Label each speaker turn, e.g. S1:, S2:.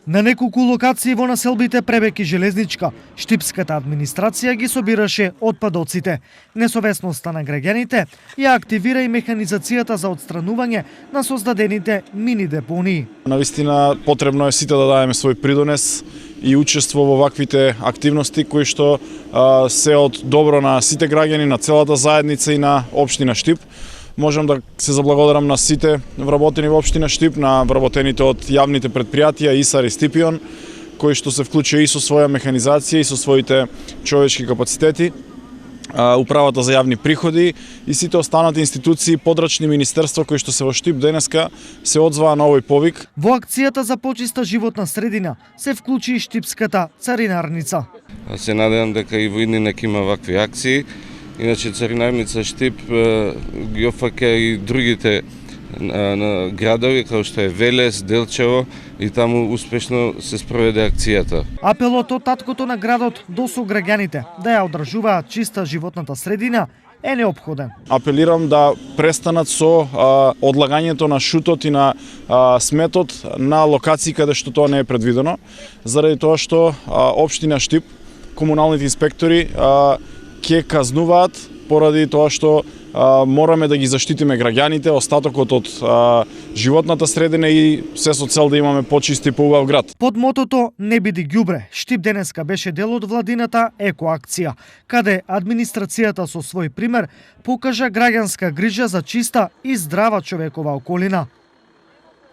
S1: На неколку локации во населбите Пребек и Железничка, штипската администрација ги собираше отпадоците. Несовесноста на граѓаните ја активира и механизацијата за отстранување на создадените мини депонии.
S2: Навистина потребно е сите да дадеме свој придонес и учество во ваквите активности кои што се од добро на сите граѓани, на целата заедница и на општина Штип. Можам да се заблагодарам на сите вработени во општина Штип, на вработените од јавните предпријатија ИСАР и Стипион, кои што се вклучија и со своја механизација и со своите човечки капацитети, управата за јавни приходи и сите останати институции, подрачни министерства кои што се во Штип денеска се одзваа на овој повик.
S1: Во акцијата за почиста животна средина се вклучи и штипската царинарница.
S3: Се надевам дека и во иднина ќе има вакви акции. Иначе царинарница Штип ги офаќа и другите градови, како што е Велес, Делчево, и таму успешно се спроведе акцијата.
S1: Апелот од таткото на градот до сограѓаните да ја одржуваат чиста животната средина е неопходен.
S2: Апелирам да престанат со одлагањето на шутот и на сметот на локации каде што тоа не е предвидено, заради тоа што општина Штип, комуналните инспектори ќе казнуваат поради тоа што мораме да ги заштитиме граѓаните, остатокот од животната средина и се со цел да имаме почист и поубав град.
S1: Под мотото "Не биди ѓубре", Штип денеска беше дел од владината екоакција, каде администрацијата со свој пример покажа граѓанска грижа за чиста и здрава човекова околина.